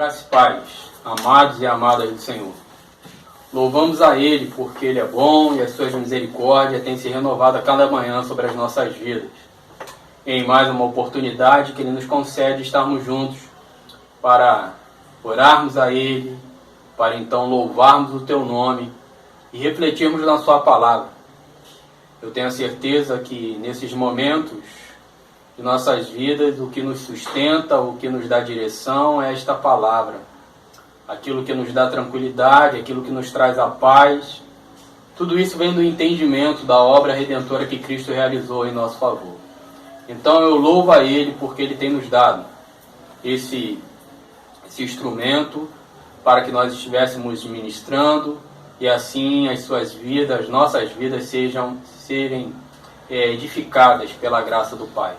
Graça e paz, amados e amadas do Senhor. Louvamos a Ele porque Ele é bom e as suas misericórdias têm se renovado a cada manhã sobre as nossas vidas. Em mais uma oportunidade que Ele nos concede estarmos juntos para orarmos a Ele, para então louvarmos o Teu nome e refletirmos na Sua palavra. Eu tenho a certeza que nesses momentos de nossas vidas, o que nos sustenta, o que nos dá direção é esta palavra. Aquilo que nos dá tranquilidade, aquilo que nos traz a paz. Tudo isso vem do entendimento da obra redentora que Cristo realizou em nosso favor. Então eu louvo a Ele porque Ele tem nos dado esse instrumento para que nós estivéssemos ministrando e assim as suas vidas, nossas vidas serem edificadas pela graça do Pai.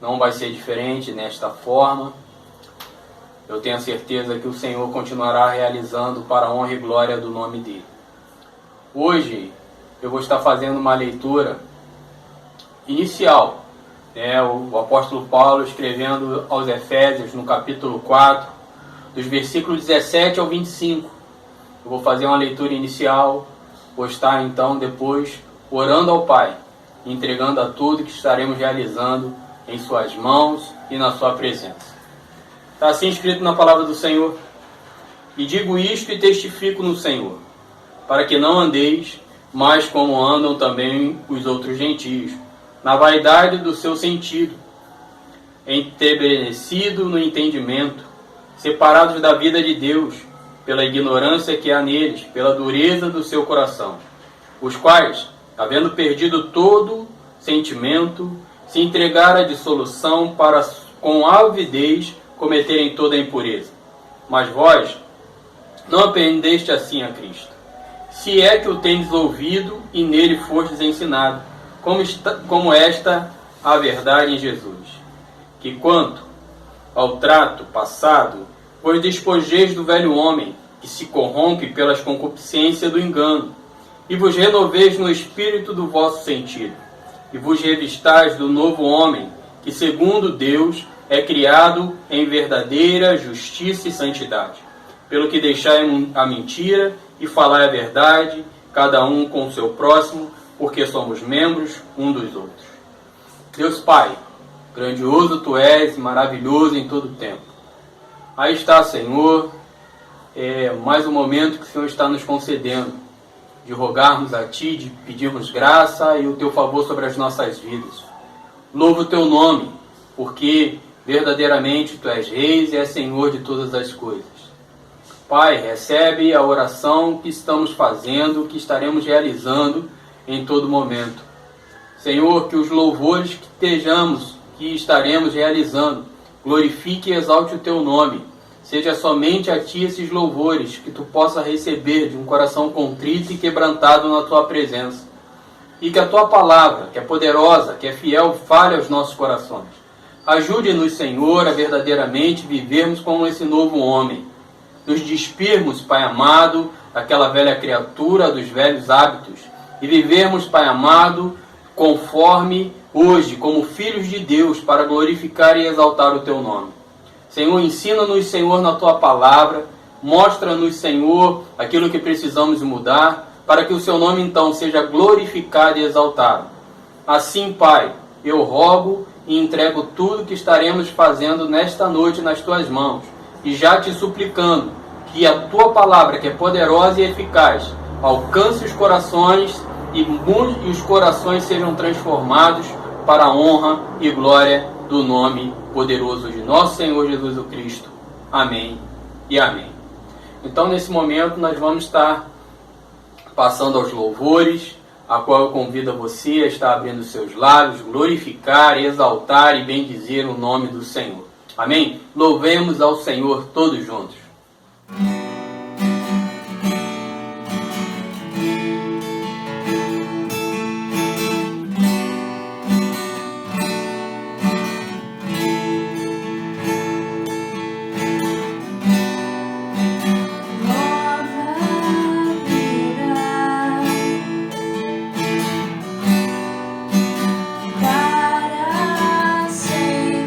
Não vai ser diferente nesta forma. Eu tenho a certeza que o Senhor continuará realizando para a honra e glória do nome dEle. Hoje eu vou estar fazendo uma leitura inicial, o apóstolo Paulo escrevendo aos Efésios no capítulo 4, dos versículos 17 ao 25. Eu vou fazer uma leitura inicial, vou estar então depois orando ao Pai, entregando a tudo que estaremos realizando em suas mãos e na sua presença. Está assim escrito na palavra do Senhor: e digo isto e testifico no Senhor, para que não andeis mais como andam também os outros gentios, na vaidade do seu sentido, entebrecido no entendimento, separados da vida de Deus, pela ignorância que há neles, pela dureza do seu coração, os quais, havendo perdido todo sentimento, se entregaram à dissolução para, com avidez, cometerem toda a impureza. Mas vós não aprendeste assim a Cristo, se é que o tendes ouvido e nele fostes ensinado, como esta a verdade em Jesus, que quanto ao trato passado, vos despojeis do velho homem, que se corrompe pelas concupiscências do engano, e vos renoveis no espírito do vosso sentido, e vos revistais do novo homem, que segundo Deus é criado em verdadeira justiça e santidade. Pelo que deixai a mentira e falai a verdade, cada um com o seu próximo, porque somos membros um dos outros. Deus Pai, grandioso Tu és e maravilhoso em todo o tempo. Aí está, Senhor, mais um momento que o Senhor está nos concedendo, de rogarmos a Ti, de pedirmos graça e o Teu favor sobre as nossas vidas. Louvo o Teu nome, porque verdadeiramente Tu és Rei e és Senhor de todas as coisas. Pai, recebe a oração que estamos fazendo, que estaremos realizando em todo momento. Senhor, que os louvores que estaremos realizando, glorifique e exalte o Teu nome. Seja somente a Ti esses louvores, que Tu possa receber de um coração contrito e quebrantado na Tua presença. E que a Tua palavra, que é poderosa, que é fiel, fale aos nossos corações. Ajude-nos, Senhor, a verdadeiramente vivermos como esse novo homem. Nos despirmos, Pai amado, daquela velha criatura, dos velhos hábitos. E vivermos, Pai amado, conforme hoje, como filhos de Deus, para glorificar e exaltar o Teu nome. Senhor, ensina-nos, Senhor, na Tua palavra, mostra-nos, Senhor, aquilo que precisamos mudar, para que o Seu nome, então, seja glorificado e exaltado. Assim, Pai, eu rogo e entrego tudo que estaremos fazendo nesta noite nas Tuas mãos, e já Te suplicando que a Tua palavra, que é poderosa e eficaz, alcance os corações e os corações sejam transformados para a honra e glória do nome poderoso de nosso Senhor Jesus o Cristo. Amém e amém. Então, nesse momento, nós vamos estar passando aos louvores, a qual eu convido a você a estar abrindo seus lábios, glorificar, exaltar e bendizer o nome do Senhor. Amém? Louvemos ao Senhor todos juntos. Para sempre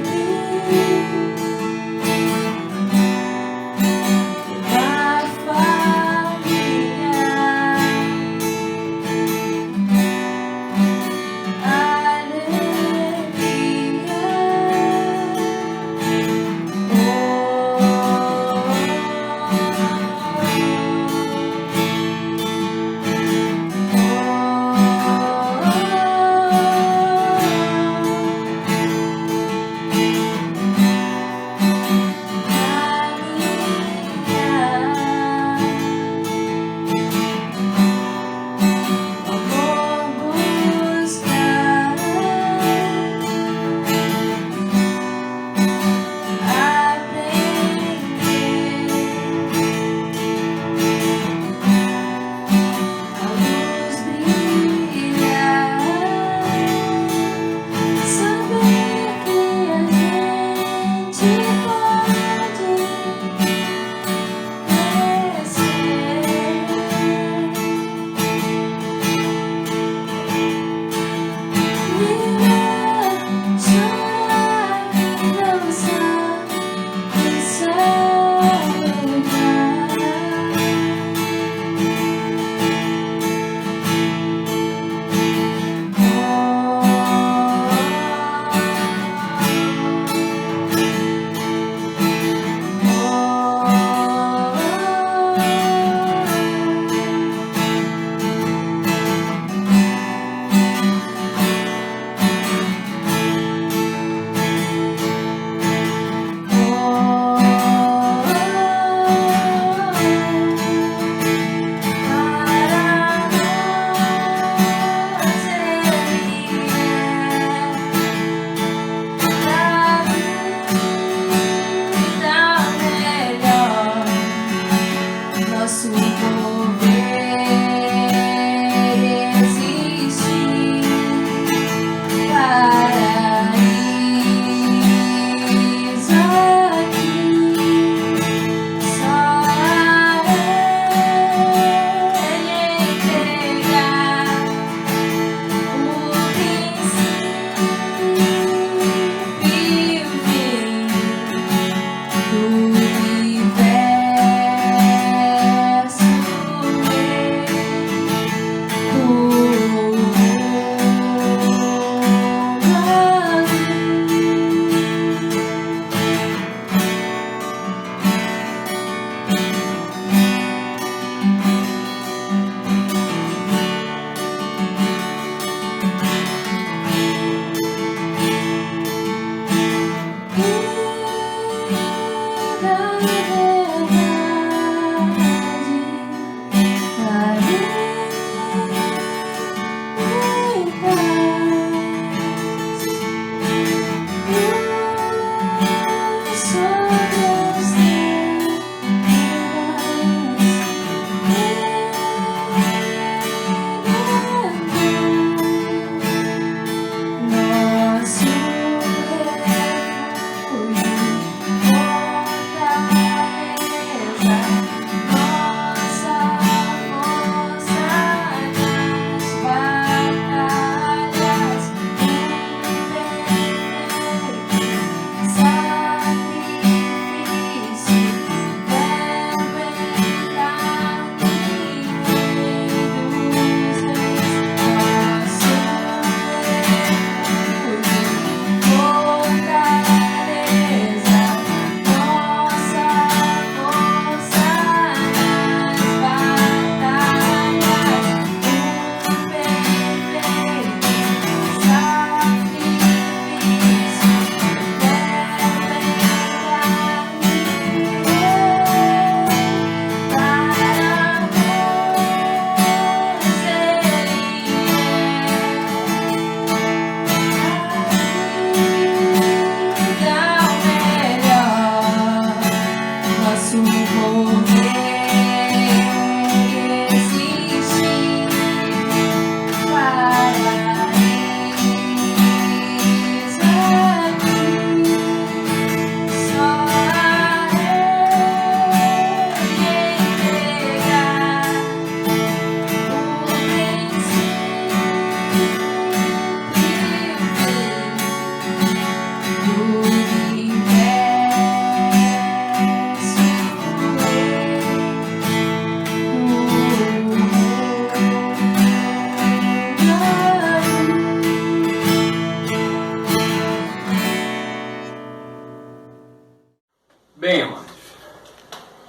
Bem, amados,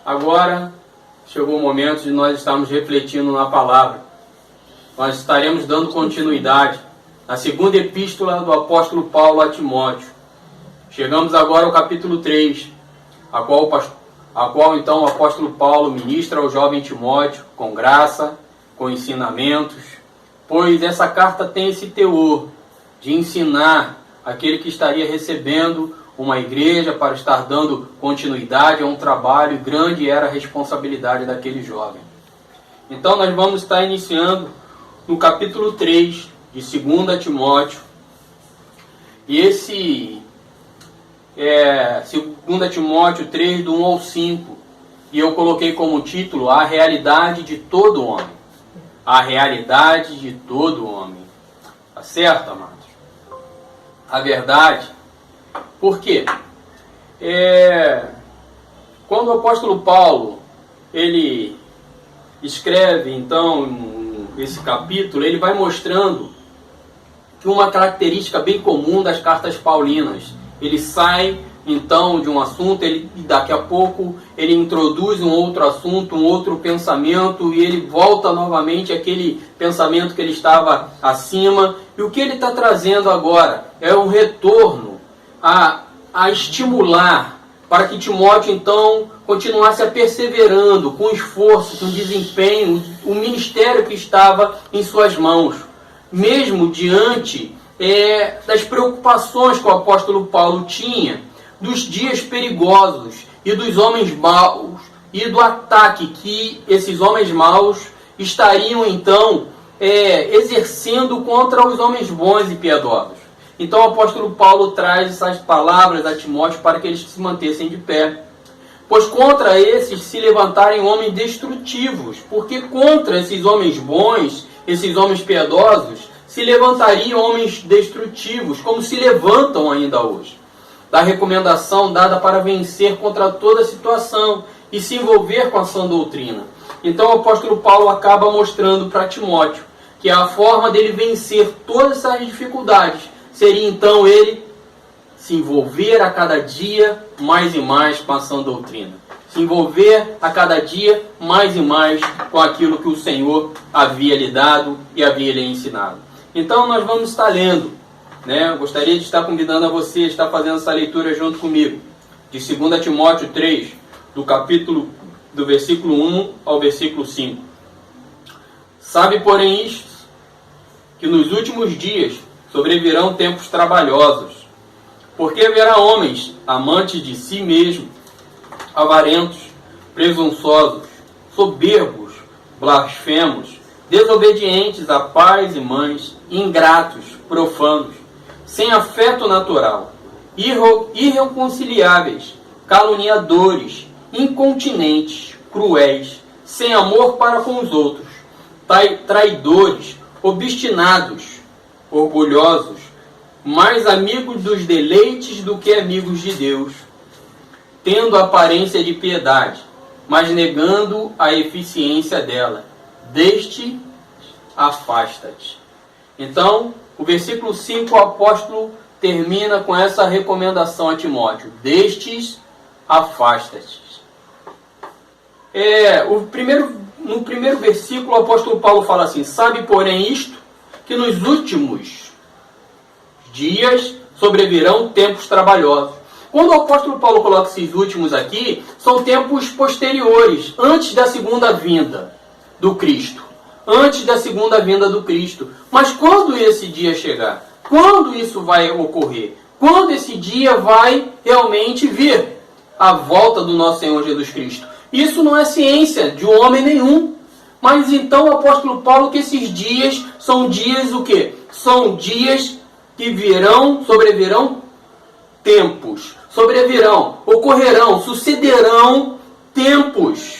agora chegou o momento de nós estarmos refletindo na palavra. Nós estaremos dando continuidade na segunda epístola do apóstolo Paulo a Timóteo. Chegamos agora ao capítulo 3, a qual então o apóstolo Paulo ministra ao jovem Timóteo com graça, com ensinamentos, pois essa carta tem esse teor de ensinar aquele que estaria recebendo uma igreja para estar dando continuidade a um trabalho, e grande era a responsabilidade daquele jovem. Então nós vamos estar iniciando no capítulo 3 de 2 Timóteo, e esse é 2 Timóteo 3, do 1 ao 5, e eu coloquei como título A Realidade de Todo Homem. A realidade de todo homem. Tá certo, amados? A verdade. Por quê? Quando o apóstolo Paulo ele escreve então esse capítulo, ele vai mostrando que uma característica bem comum das cartas paulinas, ele sai então de um assunto, e daqui a pouco ele introduz um outro assunto, um outro pensamento, e ele volta novamente àquele pensamento que ele estava acima. E o que ele está trazendo agora é um retorno a estimular para que Timóteo então continuasse a perseverando com esforço, com desempenho, o ministério que estava em suas mãos, mesmo diante das preocupações que o apóstolo Paulo tinha, dos dias perigosos e dos homens maus, e do ataque que esses homens maus estariam então exercendo contra os homens bons e piedosos. Então o apóstolo Paulo traz essas palavras a Timóteo para que eles se mantessem de pé. Pois contra esses se levantarem homens destrutivos, porque contra esses homens bons, esses homens piedosos, se levantariam homens destrutivos, como se levantam ainda hoje. Da recomendação dada para vencer contra toda situação e se envolver com a sã doutrina. Então o apóstolo Paulo acaba mostrando para Timóteo que a forma dele vencer todas essas dificuldades seria então ele se envolver a cada dia mais e mais com a sã doutrina. se envolver a cada dia mais e mais com aquilo que o Senhor havia lhe dado e havia lhe ensinado. Então nós vamos estar lendo, né? Eu gostaria de estar convidando a você a estar fazendo essa leitura junto comigo, de 2 Timóteo 3, do versículo 1 ao versículo 5. Sabe, porém, isto, que nos últimos dias sobrevirão tempos trabalhosos, porque haverá homens amantes de si mesmos, avarentos, presunçosos, soberbos, blasfemos, desobedientes a pais e mães, ingratos, profanos, sem afeto natural, irreconciliáveis, caluniadores, incontinentes, cruéis, sem amor para com os outros, traidores, obstinados, orgulhosos, mais amigos dos deleites do que amigos de Deus, tendo aparência de piedade, mas negando a eficiência dela. Deste, afasta-te. Então, o versículo 5, o apóstolo termina com essa recomendação a Timóteo. Destes, afasta-te. No primeiro versículo, o apóstolo Paulo fala assim: sabe, porém, isto, que nos últimos dias sobrevirão tempos trabalhosos. Quando o apóstolo Paulo coloca esses últimos aqui, são tempos posteriores, antes da segunda vinda do Cristo. Antes da segunda vinda do Cristo. Mas quando esse dia chegar? Quando isso vai ocorrer? Quando esse dia vai realmente vir? A volta do nosso Senhor Jesus Cristo. Isso não é ciência de homem nenhum. Mas então o apóstolo Paulo, que esses dias são dias o quê? São dias que sobrevirão tempos. Ocorrerão, sucederão tempos,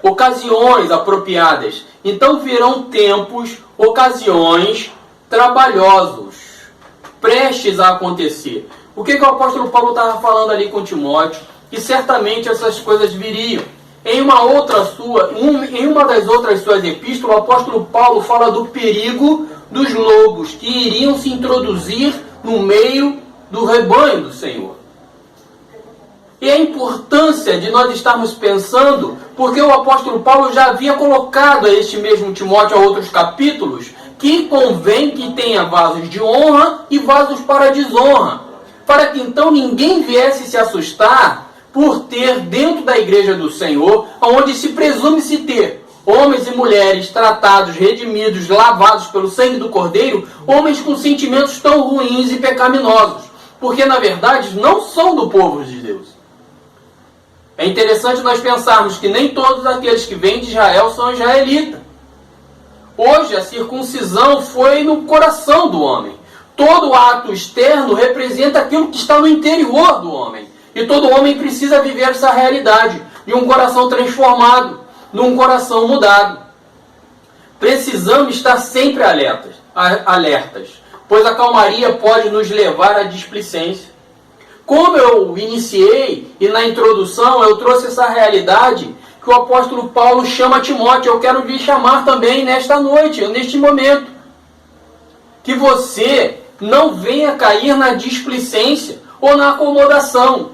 ocasiões apropriadas. Então virão tempos, ocasiões trabalhosos, prestes a acontecer. O que o apóstolo Paulo estava falando ali com Timóteo? Que certamente essas coisas viriam. Em uma das outras suas epístolas, o apóstolo Paulo fala do perigo dos lobos que iriam se introduzir no meio do rebanho do Senhor. E a importância de nós estarmos pensando, porque o apóstolo Paulo já havia colocado a este mesmo Timóteo, a outros capítulos, que convém que tenha vasos de honra e vasos para desonra, para que então ninguém viesse se assustar por ter dentro da igreja do Senhor, onde se presume-se ter homens e mulheres tratados, redimidos, lavados pelo sangue do Cordeiro, homens com sentimentos tão ruins e pecaminosos, porque na verdade não são do povo de Deus. É interessante nós pensarmos que nem todos aqueles que vêm de Israel são israelitas. Hoje a circuncisão foi no coração do homem. Todo ato externo representa aquilo que está no interior do homem. E todo homem precisa viver essa realidade de um coração transformado, num coração mudado. Precisamos estar sempre alertas, pois a calmaria pode nos levar à displicência. Como eu iniciei e na introdução eu trouxe essa realidade que o apóstolo Paulo chama Timóteo, eu quero lhe chamar também nesta noite, neste momento. Que você não venha cair na displicência ou na acomodação.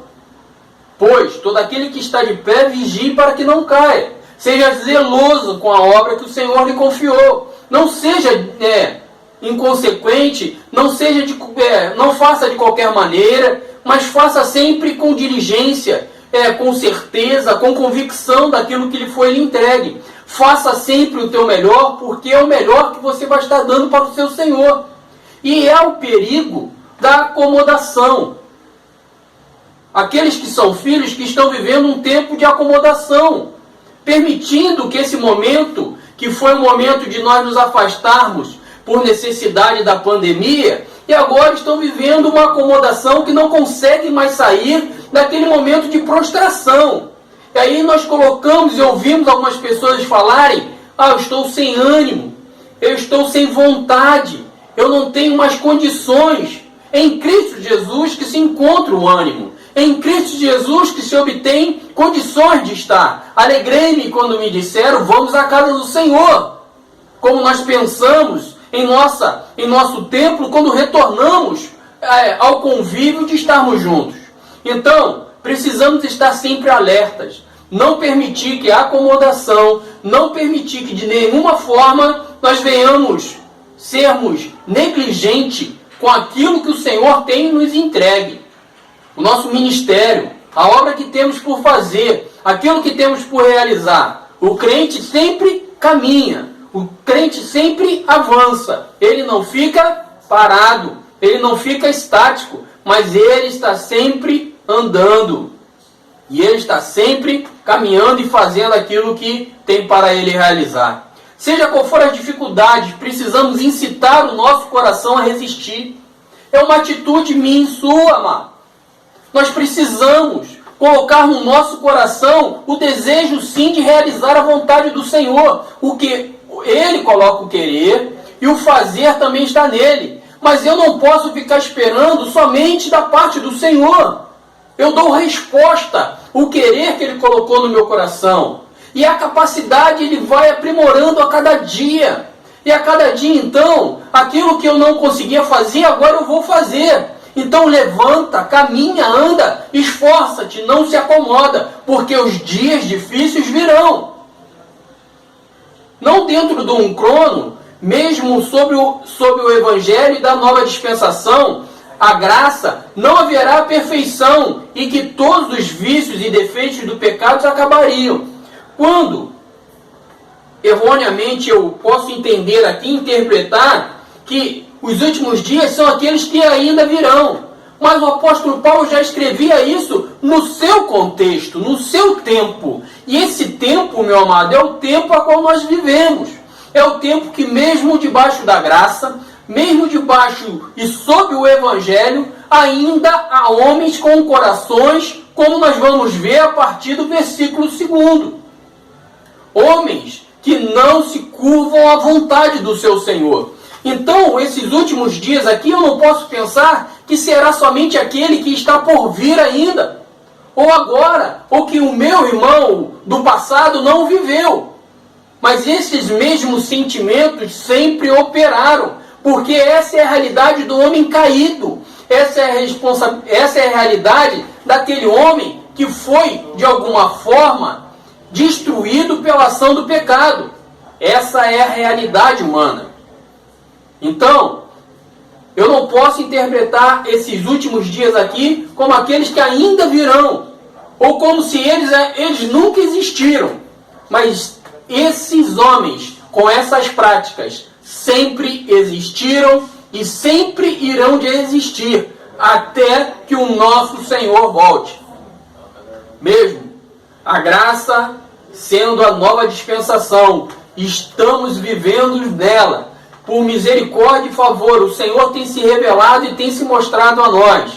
Pois todo aquele que está de pé vigie para que não caia. Seja zeloso com a obra que o Senhor lhe confiou. Não seja inconsequente, não faça de qualquer maneira, mas faça sempre com diligência, com certeza, com convicção daquilo que lhe foi entregue. Faça sempre o teu melhor, porque é o melhor que você vai estar dando para o seu Senhor. E é o perigo da acomodação. Aqueles que são filhos que estão vivendo um tempo de acomodação, permitindo que esse momento, que foi um momento de nós nos afastarmos por necessidade da pandemia, e agora estão vivendo uma acomodação que não conseguem mais sair daquele momento de prostração. E aí nós colocamos e ouvimos algumas pessoas falarem: eu estou sem ânimo, eu estou sem vontade, eu não tenho mais condições. É em Cristo Jesus que se encontra o ânimo. É em Cristo Jesus que se obtém condições de estar. Alegrei-me quando me disseram: vamos à casa do Senhor. Como nós pensamos em nosso templo quando retornamos ao convívio de estarmos juntos. Então, precisamos estar sempre alertas. Não permitir que a acomodação, não permitir que de nenhuma forma nós venhamos sermos negligentes com aquilo que o Senhor tem nos entregue. O nosso ministério, a obra que temos por fazer, aquilo que temos por realizar. O crente sempre caminha, o crente sempre avança. Ele não fica parado, ele não fica estático, mas ele está sempre andando. E ele está sempre caminhando e fazendo aquilo que tem para ele realizar. Seja qual for a dificuldade, precisamos incitar o nosso coração a resistir. É uma atitude minha e sua, amado. Nós precisamos colocar no nosso coração o desejo sim de realizar a vontade do Senhor. O que ele coloca o querer e o fazer também está nele. Mas eu não posso ficar esperando somente da parte do Senhor. Eu dou resposta, o querer que ele colocou no meu coração. E a capacidade ele vai aprimorando a cada dia. E a cada dia, então, aquilo que eu não conseguia fazer, agora eu vou fazer. Então levanta, caminha, anda, esforça-te, não se acomoda, porque os dias difíceis virão. Não dentro de um crono, mesmo sob o Evangelho da nova dispensação, a graça, não haverá perfeição e que todos os vícios e defeitos do pecado acabariam. Quando, erroneamente, eu posso entender aqui, interpretar, que os últimos dias são aqueles que ainda virão. Mas o apóstolo Paulo já escrevia isso no seu contexto, no seu tempo. E esse tempo, meu amado, é o tempo a qual nós vivemos. É o tempo que mesmo debaixo da graça, mesmo debaixo e sob o Evangelho, ainda há homens com corações, como nós vamos ver a partir do versículo 2. Homens que não se curvam à vontade do seu Senhor. Então, esses últimos dias aqui, eu não posso pensar que será somente aquele que está por vir ainda, ou agora, ou que o meu irmão do passado não viveu. Mas esses mesmos sentimentos sempre operaram, porque essa é a realidade do homem caído. Essa é a realidade daquele homem que foi, de alguma forma, destruído pela ação do pecado. Essa é a realidade humana. Então, eu não posso interpretar esses últimos dias aqui como aqueles que ainda virão, ou como se eles nunca existiram. Mas esses homens, com essas práticas, sempre existiram e sempre irão de existir, até que o nosso Senhor volte. Mesmo a graça sendo a nova dispensação, estamos vivendo nela. Por misericórdia e favor, o Senhor tem se revelado e tem se mostrado a nós.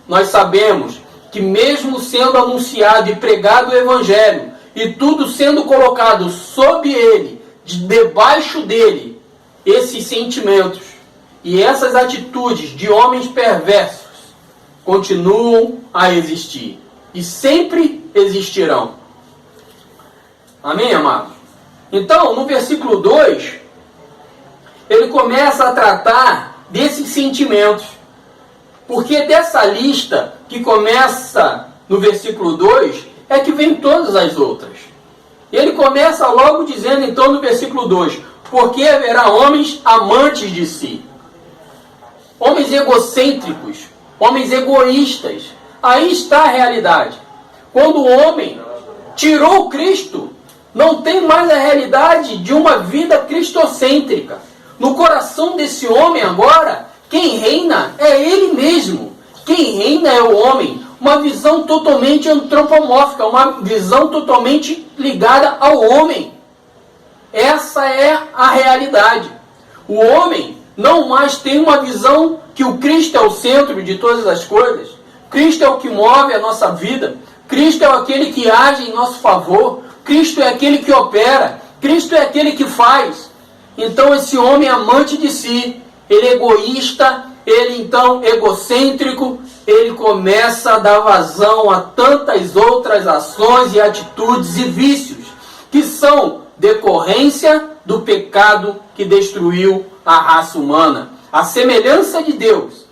Nós sabemos que mesmo sendo anunciado e pregado o Evangelho, e tudo sendo colocado sob ele, debaixo dele, esses sentimentos e essas atitudes de homens perversos continuam a existir. E sempre existirão. Amém, amados? Então, no versículo 2... ele começa a tratar desses sentimentos. Porque dessa lista que começa no versículo 2, é que vem todas as outras. Ele começa logo dizendo, então, no versículo 2, porque haverá homens amantes de si. Homens egocêntricos, homens egoístas. Aí está a realidade. Quando o homem tirou Cristo, não tem mais a realidade de uma vida cristocêntrica. No coração desse homem agora, quem reina é ele mesmo. Quem reina é o homem. Uma visão totalmente antropomórfica, uma visão totalmente ligada ao homem. Essa é a realidade. O homem não mais tem uma visão que o Cristo é o centro de todas as coisas. Cristo é o que move a nossa vida. Cristo é aquele que age em nosso favor. Cristo é aquele que opera. Cristo é aquele que faz. Então esse homem amante de si, ele é egoísta, ele então egocêntrico, ele começa a dar vazão a tantas outras ações e atitudes e vícios que são decorrência do pecado que destruiu a raça humana. A semelhança de Deus,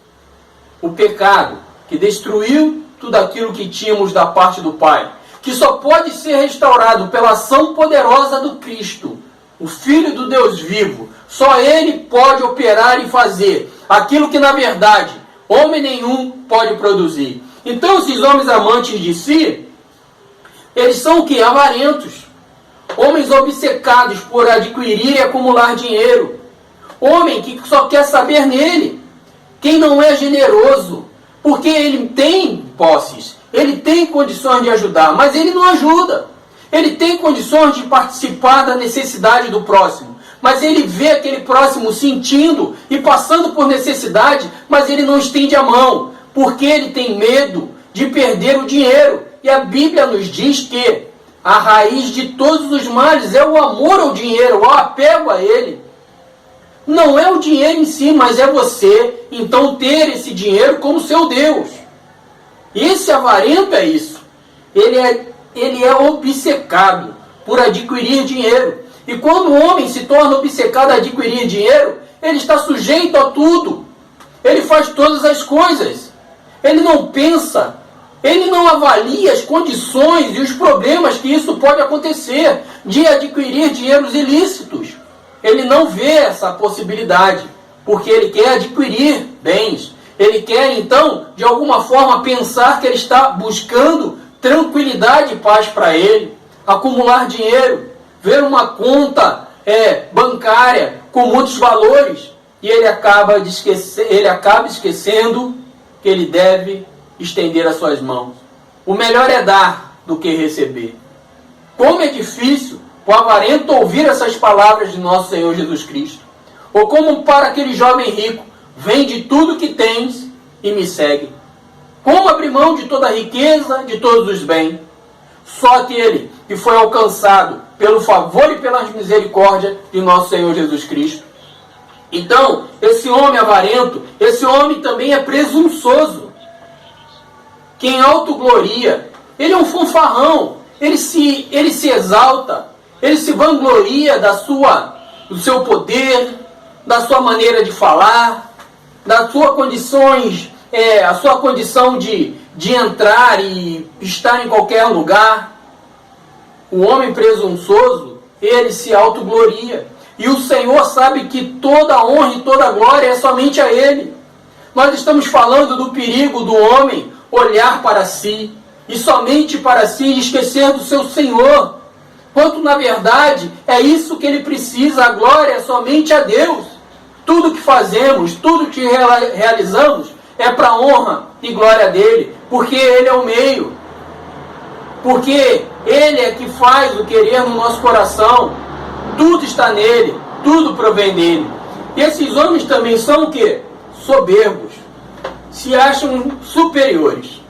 o pecado que destruiu tudo aquilo que tínhamos da parte do Pai, que só pode ser restaurado pela ação poderosa do Cristo, o Filho do Deus vivo. Só Ele pode operar e fazer aquilo que, na verdade, homem nenhum pode produzir. Então, esses homens amantes de si, eles são o quê? Avarentos. Homens obcecados por adquirir e acumular dinheiro. Homem que só quer saber nele. Quem não é generoso, porque ele tem posses, ele tem condições de ajudar, mas ele não ajuda. Ele tem condições de participar da necessidade do próximo, mas ele vê aquele próximo sentindo e passando por necessidade, mas ele não estende a mão, porque ele tem medo de perder o dinheiro. E a Bíblia nos diz que a raiz de todos os males é o amor ao dinheiro, o apego a ele. Não é o dinheiro em si, mas é você, então, ter esse dinheiro como seu Deus. Esse avarento é isso. Ele é obcecado por adquirir dinheiro. E quando o homem se torna obcecado a adquirir dinheiro, ele está sujeito a tudo. Ele faz todas as coisas. Ele não pensa, ele não avalia as condições e os problemas que isso pode acontecer de adquirir dinheiros ilícitos. Ele não vê essa possibilidade, porque ele quer adquirir bens. Ele quer, então, de alguma forma, pensar que ele está buscando tranquilidade e paz para ele, acumular dinheiro, ver uma conta bancária com muitos valores, e ele acaba esquecendo que ele deve estender as suas mãos. O melhor é dar do que receber. Como é difícil o avarento ouvir essas palavras de nosso Senhor Jesus Cristo. Ou como para aquele jovem rico: vende tudo que tens e me segue. Como abrir mão de toda a riqueza, de todos os bens? Só aquele que foi alcançado pelo favor e pela misericórdia de nosso Senhor Jesus Cristo. Então, esse homem avarento, esse homem também é presunçoso. Quem autogloria, ele é um fanfarrão, ele se exalta, ele se vangloria do seu poder, da sua maneira de falar, das suas condições, a sua condição de entrar e estar em qualquer lugar. O homem presunçoso, ele se autogloria. E o Senhor sabe que toda honra e toda glória é somente a Ele. Nós estamos falando do perigo do homem olhar para si, e somente para si, e esquecer do seu Senhor. Quanto, na verdade, é isso que ele precisa, a glória é somente a Deus. Tudo que fazemos, tudo que realizamos, é para a honra e glória dele, porque Ele é o meio. Porque Ele é que faz o querer no nosso coração. Tudo está nele, tudo provém dele. E esses homens também são o quê? Soberbos. Se acham superiores.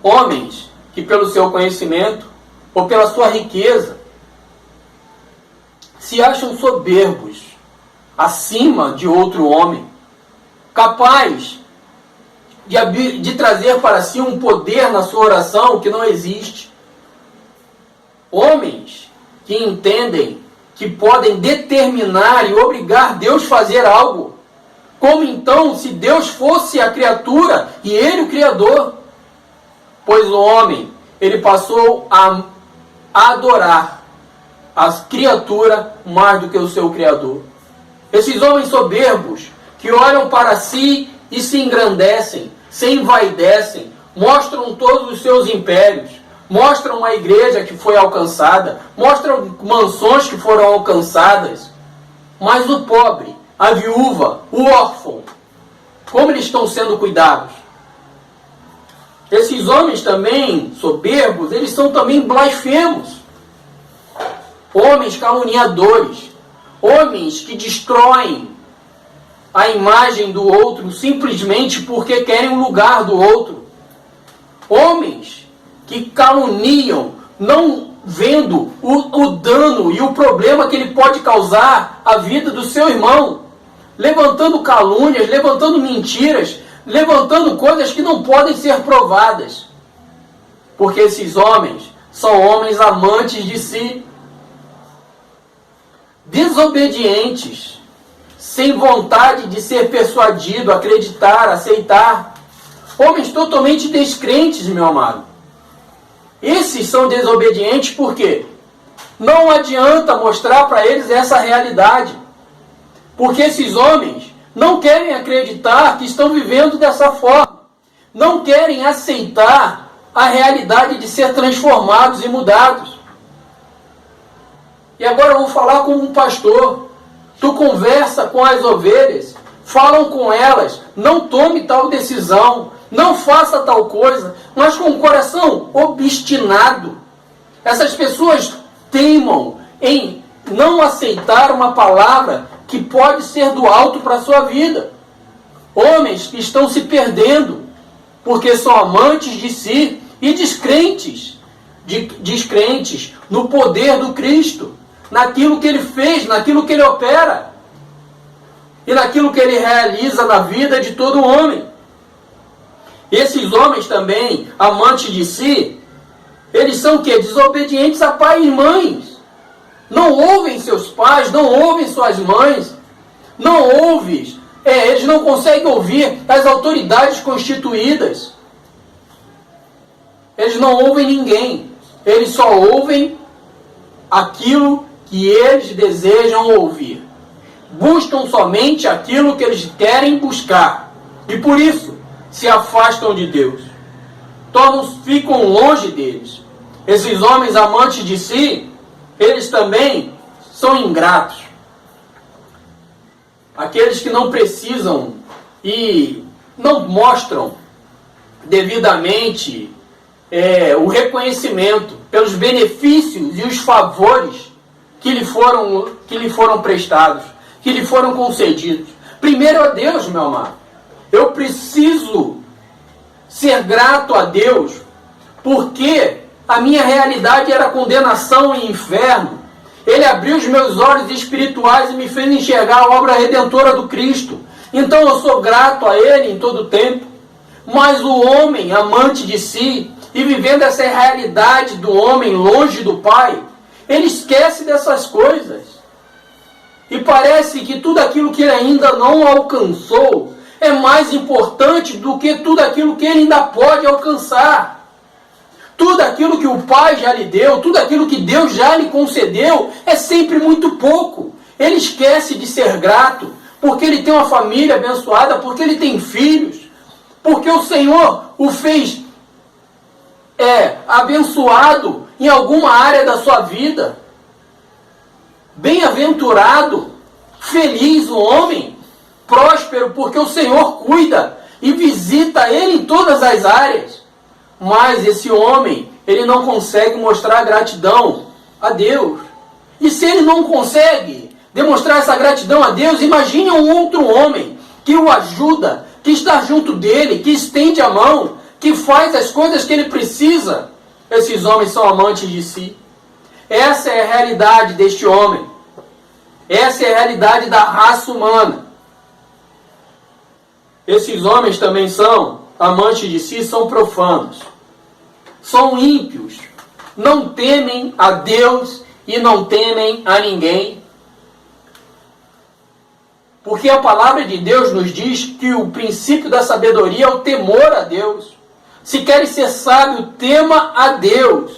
Homens que pelo seu conhecimento ou pela sua riqueza se acham soberbos, acima de outro homem, capaz de trazer para si um poder na sua oração que não existe. Homens que entendem que podem determinar e obrigar Deus a fazer algo. Como então se Deus fosse a criatura e Ele o Criador? Pois o homem, ele passou a adorar a criatura mais do que o seu Criador. Esses homens soberbos que olham para si e se engrandecem, se envaidecem, mostram todos os seus impérios, mostram uma igreja que foi alcançada, mostram mansões que foram alcançadas, mas o pobre, a viúva, o órfão, como eles estão sendo cuidados? Esses homens também soberbos, eles são também blasfemos, homens caluniadores, homens que destroem a imagem do outro simplesmente porque querem o lugar do outro, homens que caluniam, não vendo o dano e o problema que ele pode causar à vida do seu irmão, levantando calúnias, levantando mentiras, levantando coisas que não podem ser provadas, porque esses homens são homens amantes de si, desobedientes, sem vontade de ser persuadido, acreditar, aceitar. Homens totalmente descrentes, meu amado. Esses são desobedientes porque não adianta mostrar para eles essa realidade. Porque esses homens não querem acreditar que estão vivendo dessa forma. Não querem aceitar a realidade de ser transformados e mudados. E agora eu vou falar como um pastor. Tu conversa com as ovelhas, falam com elas, não tome tal decisão, não faça tal coisa, mas com o coração obstinado. Essas pessoas teimam em não aceitar uma palavra que pode ser do alto para a sua vida. Homens que estão se perdendo, porque são amantes de si e descrentes no poder do Cristo, naquilo que Ele fez, naquilo que Ele opera e naquilo que Ele realiza na vida de todo homem. Esses homens também, amantes de si, eles são o quê? Desobedientes a pais e mães. Não ouvem seus pais, não ouvem suas mães, não ouvem, eles não conseguem ouvir as autoridades constituídas. Eles não ouvem ninguém, eles só ouvem aquilo que eles desejam ouvir. Buscam somente aquilo que eles querem buscar. E por isso se afastam de Deus. Ficam longe deles. Esses homens amantes de si, eles também são ingratos. Aqueles que não precisam e não mostram devidamente o reconhecimento pelos benefícios e os favores que lhe foram prestados, que lhe foram concedidos. Primeiro a Deus, meu amado. Eu preciso ser grato a Deus, porque a minha realidade era condenação e inferno. Ele abriu os meus olhos espirituais e me fez enxergar a obra redentora do Cristo. Então eu sou grato a Ele em todo tempo. Mas o homem, amante de si, e vivendo essa realidade do homem longe do Pai, ele esquece dessas coisas. E parece que tudo aquilo que ele ainda não alcançou é mais importante do que tudo aquilo que ele ainda pode alcançar. Tudo aquilo que o Pai já lhe deu, tudo aquilo que Deus já lhe concedeu, é sempre muito pouco. Ele esquece de ser grato, porque ele tem uma família abençoada, porque ele tem filhos, porque o Senhor o fez abençoado em alguma área da sua vida. Bem-aventurado, feliz o homem, próspero, porque o Senhor cuida e visita ele em todas as áreas. Mas esse homem, ele não consegue mostrar gratidão a Deus. E se ele não consegue demonstrar essa gratidão a Deus, imagine um outro homem que o ajuda, que está junto dele, que estende a mão, que faz as coisas que ele precisa. Esses homens são amantes de si. Essa é a realidade deste homem. Essa é a realidade da raça humana. Esses homens também são amantes de si, são profanos. São ímpios. Não temem a Deus e não temem a ninguém. Porque a palavra de Deus nos diz que o princípio da sabedoria é o temor a Deus. Se queres ser sábio, tema a Deus.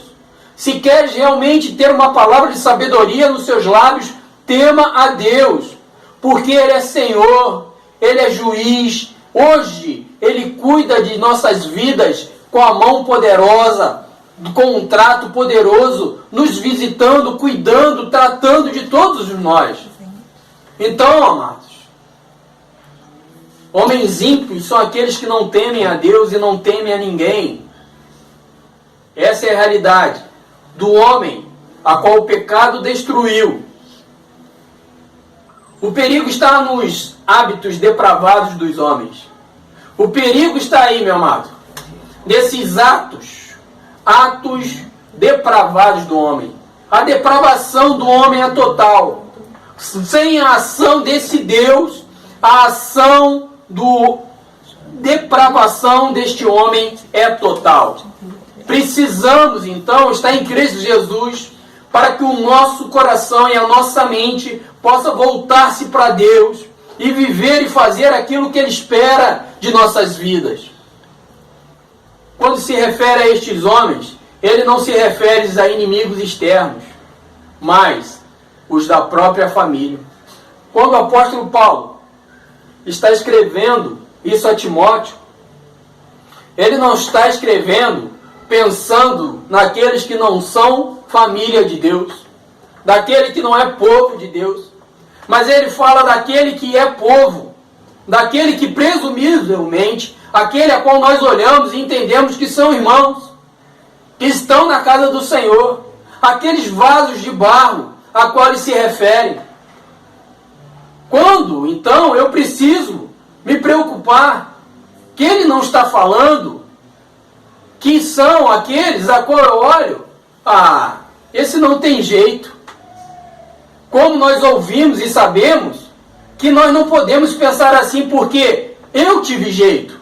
Se queres realmente ter uma palavra de sabedoria nos seus lábios, tema a Deus. Porque Ele é Senhor, Ele é juiz. Hoje, Ele cuida de nossas vidas com a mão poderosa, com um trato poderoso, nos visitando, cuidando, tratando de todos nós. Então, amados, homens ímpios são aqueles que não temem a Deus e não temem a ninguém. Essa é a realidade do homem a qual o pecado destruiu. O perigo está nos hábitos depravados dos homens. O perigo está aí, meu amado, desses atos depravados do homem. A depravação do homem é total. Sem a ação desse Deus, a ação depravação deste homem é total. Precisamos, então, estar em Cristo Jesus para que o nosso coração e a nossa mente possa voltar-se para Deus e viver e fazer aquilo que Ele espera de nossas vidas. quando se refere a estes homens, ele não se refere a inimigos externos, mas os da própria família. Quando o apóstolo Paulo está escrevendo isso a Timóteo, ele não está escrevendo pensando naqueles que não são família de Deus, daquele que não é povo de Deus, mas ele fala daquele que é povo, daquele que presumivelmente, aquele a qual nós olhamos e entendemos que são irmãos, que estão na casa do Senhor, aqueles vasos de barro a qual ele se refere. Quando, então, eu preciso me preocupar que ele não está falando que são aqueles a qual eu olho, esse não tem jeito. Como nós ouvimos e sabemos que nós não podemos pensar assim porque eu tive jeito.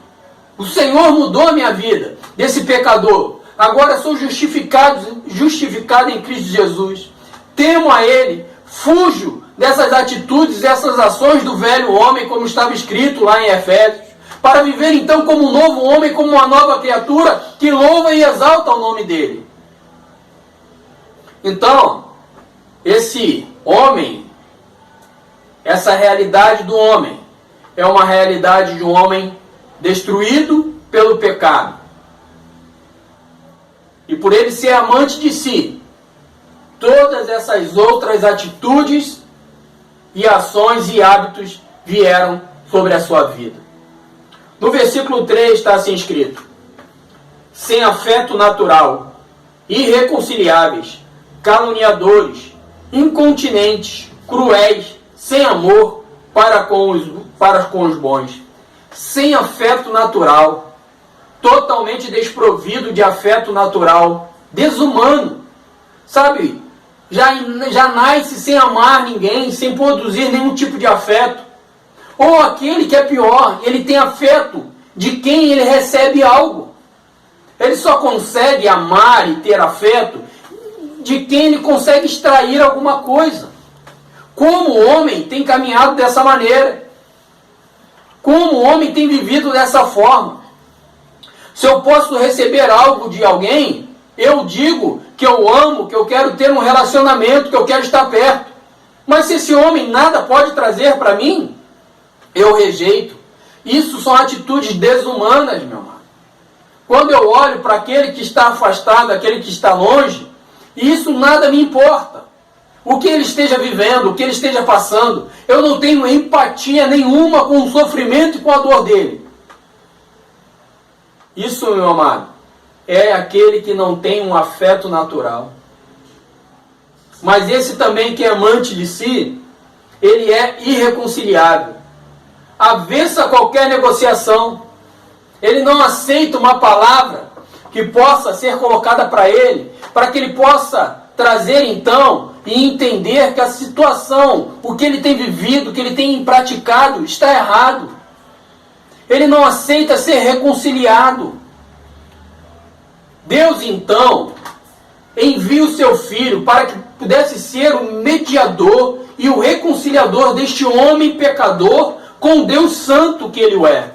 O Senhor mudou a minha vida desse pecador. Agora sou justificado em Cristo Jesus. Temo a Ele, fujo dessas atitudes, dessas ações do velho homem, como estava escrito lá em Efésios, para viver então como um novo homem, como uma nova criatura, que louva e exalta o nome dEle. Então, esse homem, essa realidade do homem, é uma realidade de um homem destruído pelo pecado. E por ele ser amante de si, todas essas outras atitudes e ações e hábitos vieram sobre a sua vida. No versículo 3 está assim escrito: sem afeto natural, irreconciliáveis, caluniadores, incontinentes, cruéis, sem amor para com os bons, sem afeto natural, totalmente desprovido de afeto natural, desumano, sabe? Já nasce sem amar ninguém, sem produzir nenhum tipo de afeto. Ou aquele que é pior, ele tem afeto de quem ele recebe algo. Ele só consegue amar e ter afeto de quem ele consegue extrair alguma coisa. Como o homem tem caminhado dessa maneira? Como o homem tem vivido dessa forma? Se eu posso receber algo de alguém, eu digo que eu amo, que eu quero ter um relacionamento, que eu quero estar perto. Mas se esse homem nada pode trazer para mim, eu rejeito. Isso são atitudes desumanas, meu amado. Quando eu olho para aquele que está afastado, aquele que está longe, isso nada me importa. O que ele esteja vivendo, o que ele esteja passando, eu não tenho empatia nenhuma com o sofrimento e com a dor dele. Isso, meu amado, é aquele que não tem um afeto natural. Mas esse também que é amante de si, ele é irreconciliável, avessa a qualquer negociação. Ele não aceita uma palavra que possa ser colocada para ele, para que ele possa trazer então e entender que a situação, o que ele tem vivido, o que ele tem praticado, está errado. Ele não aceita ser reconciliado. Deus então envia o seu Filho para que pudesse ser o mediador e o reconciliador deste homem pecador com Deus Santo que ele é.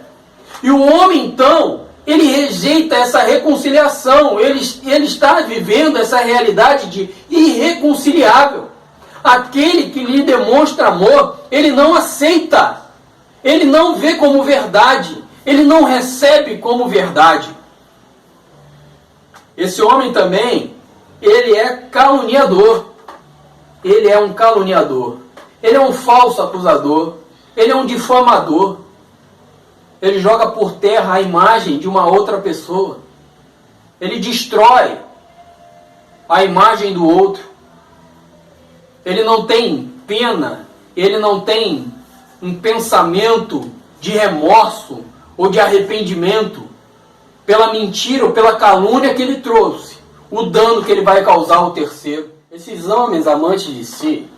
E o homem então, ele rejeita essa reconciliação, ele está vivendo essa realidade de irreconciliável. Aquele que lhe demonstra amor, ele não aceita, ele não vê como verdade, ele não recebe como verdade. Esse homem também, ele é caluniador, ele é um caluniador, ele é um falso acusador, ele é um difamador. Ele joga por terra a imagem de uma outra pessoa. Ele destrói a imagem do outro. Ele não tem pena, ele não tem um pensamento de remorso ou de arrependimento pela mentira ou pela calúnia que ele trouxe, o dano que ele vai causar ao terceiro. Esses homens amantes de si,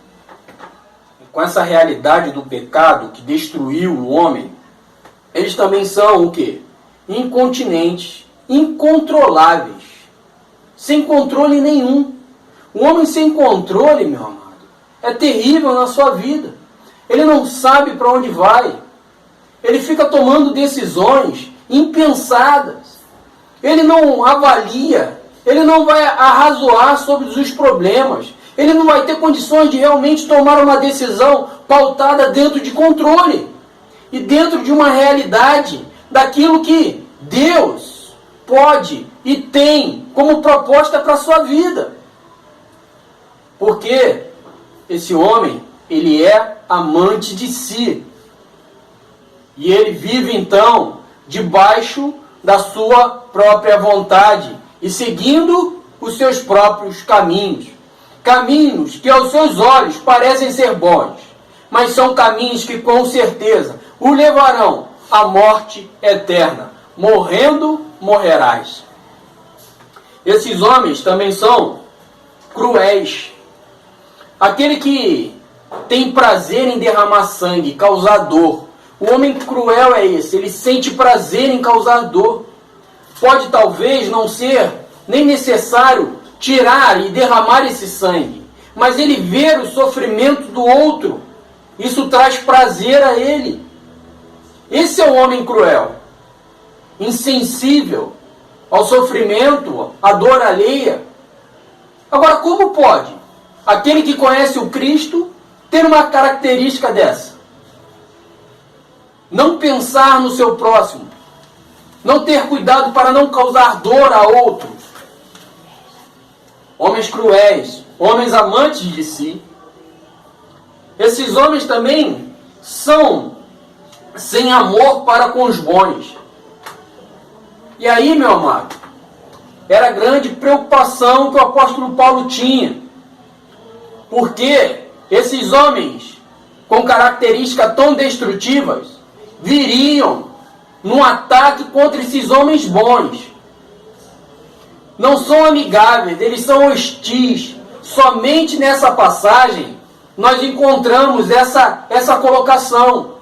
com essa realidade do pecado que destruiu o homem, eles também são o quê? Incontinentes, incontroláveis, sem controle nenhum. O homem sem controle, meu amado, é terrível na sua vida. Ele não sabe para onde vai. Ele fica tomando decisões impensadas. ele não avalia, ele não vai arrazoar sobre os problemas, ele não vai ter condições de realmente tomar uma decisão pautada dentro de controle e dentro de uma realidade daquilo que Deus pode e tem como proposta para a sua vida. Porque esse homem, ele é amante de si. E ele vive então debaixo da sua própria vontade e seguindo os seus próprios caminhos. Caminhos que aos seus olhos parecem ser bons, mas são caminhos que com certeza o levarão à morte eterna. Morrendo, morrerás. Esses homens também são cruéis. Aquele que tem prazer em derramar sangue, causar dor. O homem cruel é esse, ele sente prazer em causar dor. Pode talvez não ser nem necessário tirar e derramar esse sangue, mas ele ver o sofrimento do outro, isso traz prazer a ele. Esse é o homem cruel, insensível ao sofrimento, à dor alheia. Agora, como pode aquele que conhece o Cristo ter uma característica dessa? Não pensar no seu próximo, não ter cuidado para não causar dor a outro. Homens cruéis, homens amantes de si. Esses homens também são sem amor para com os bons. E aí, meu amado, era a grande preocupação que o apóstolo Paulo tinha. Porque esses homens com características tão destrutivas viriam num ataque contra esses homens bons. Não são amigáveis, eles são hostis. Somente nessa passagem nós encontramos essa colocação.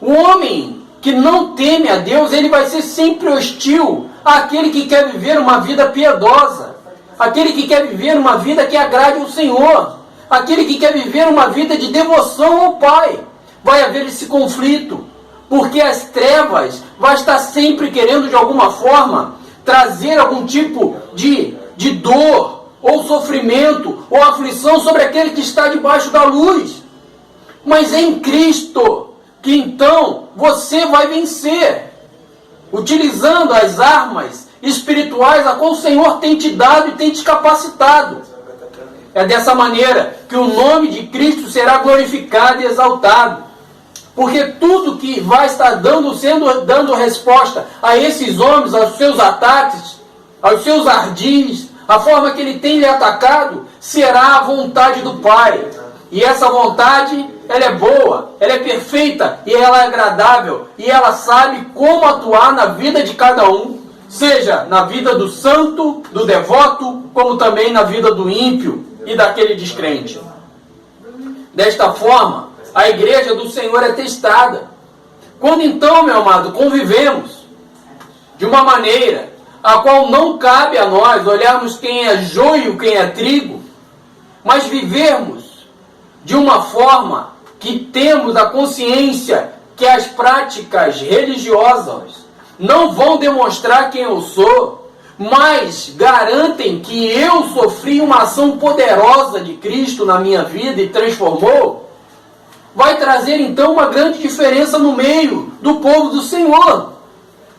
O homem que não teme a Deus, ele vai ser sempre hostil àquele que quer viver uma vida piedosa, aquele que quer viver uma vida que agrade ao Senhor, aquele que quer viver uma vida de devoção ao Pai. Vai haver esse conflito, porque as trevas vai estar sempre querendo de alguma forma trazer algum tipo de dor, ou sofrimento, ou aflição sobre aquele que está debaixo da luz. Mas é em Cristo que então você vai vencer, utilizando as armas espirituais a qual o Senhor tem te dado e tem te capacitado. É dessa maneira que o nome de Cristo será glorificado e exaltado. Porque tudo que vai estar dando resposta a esses homens, aos seus ataques, aos seus ardis, a forma que ele tem lhe atacado, será a vontade do Pai. E essa vontade, ela é boa, ela é perfeita e ela é agradável. E ela sabe como atuar na vida de cada um, seja na vida do santo, do devoto, como também na vida do ímpio e daquele descrente. Desta forma, a igreja do Senhor é testada. Quando então, meu amado, convivemos de uma maneira a qual não cabe a nós olharmos quem é joio, quem é trigo, mas vivermos de uma forma que temos a consciência que as práticas religiosas não vão demonstrar quem eu sou, mas garantem que eu sofri uma ação poderosa de Cristo na minha vida e transformou, vai trazer então uma grande diferença no meio do povo do Senhor,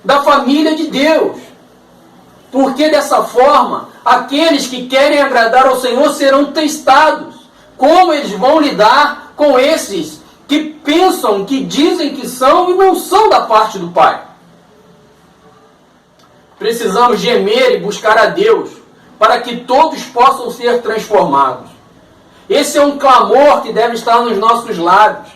da família de Deus. Porque dessa forma, aqueles que querem agradar ao Senhor serão testados. Como eles vão lidar com esses que pensam, que dizem que são e não são da parte do Pai? Precisamos gemer e buscar a Deus para que todos possam ser transformados. Esse é um clamor que deve estar nos nossos lábios.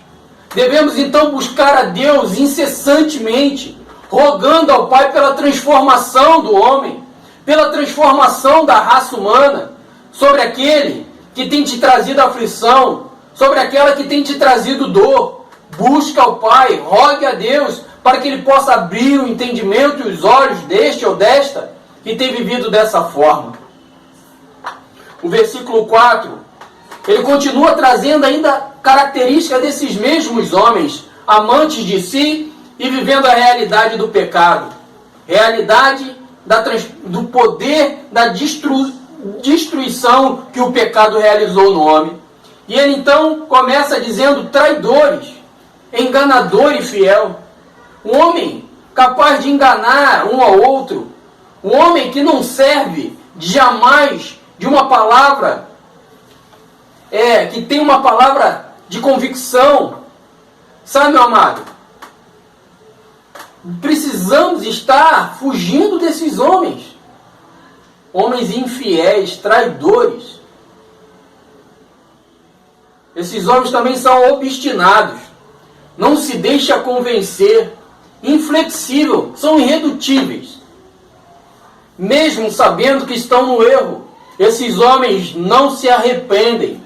Devemos então buscar a Deus incessantemente, rogando ao Pai pela transformação do homem, pela transformação da raça humana, sobre aquele que tem te trazido aflição, sobre aquela que tem te trazido dor. Busca ao Pai, rogue a Deus, para que Ele possa abrir o entendimento e os olhos deste ou desta que tem vivido dessa forma. O versículo 4, ele continua trazendo ainda características desses mesmos homens, amantes de si e vivendo a realidade do pecado. realidade do poder da destruição que o pecado realizou no homem. E ele então começa dizendo traidores, enganador e fiel. Um homem capaz de enganar um ao outro. Um homem que não serve jamais de uma palavra, que tem uma palavra de convicção. Sabe, meu amado? Precisamos estar fugindo desses homens. Homens infiéis, traidores. Esses homens também são obstinados. Não se deixa convencer. Inflexível, são irredutíveis. Mesmo sabendo que estão no erro, esses homens não se arrependem.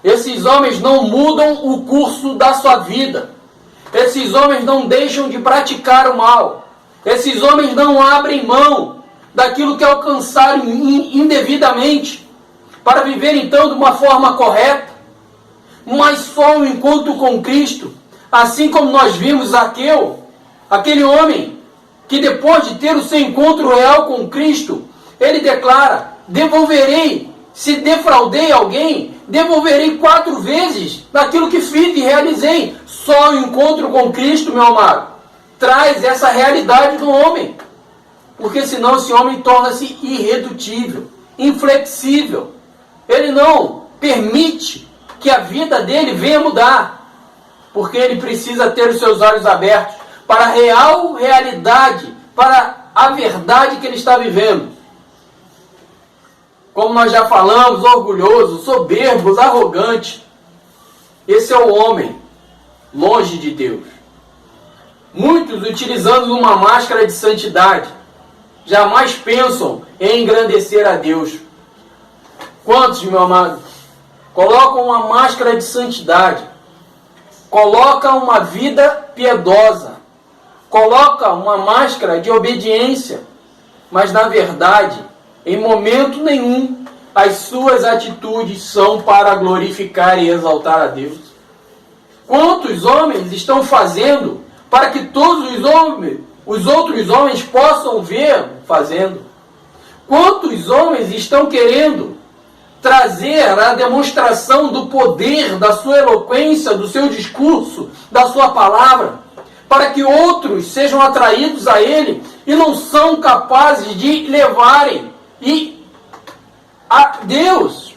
Esses homens não mudam o curso da sua vida. Esses homens não deixam de praticar o mal. Esses homens não abrem mão daquilo que alcançaram indevidamente para viver então de uma forma correta. Mas só o encontro com Cristo, assim como nós vimos Zaqueu, aquele homem que depois de ter o seu encontro real com Cristo, ele declara: devolverei, se defraudei alguém, devolverei 4 vezes daquilo que fiz e realizei. Só o encontro com Cristo, meu amado, traz essa realidade do homem. Porque senão esse homem torna-se irredutível, inflexível. Ele não permite que a vida dele venha mudar. Porque ele precisa ter os seus olhos abertos para a real realidade, para a verdade que ele está vivendo. Como nós já falamos, orgulhoso, soberbo, arrogante. Esse é o homem longe de Deus. Muitos utilizando uma máscara de santidade, jamais pensam em engrandecer a Deus. Quantos, meu amado, colocam uma máscara de santidade, colocam uma vida piedosa, colocam uma máscara de obediência, mas na verdade, em momento nenhum, as suas atitudes são para glorificar e exaltar a Deus. Quantos homens estão fazendo para que todos os outros homens possam ver fazendo? Quantos homens estão querendo trazer a demonstração do poder da sua eloquência, do seu discurso, da sua palavra, para que outros sejam atraídos a ele e não são capazes de levarem a Deus?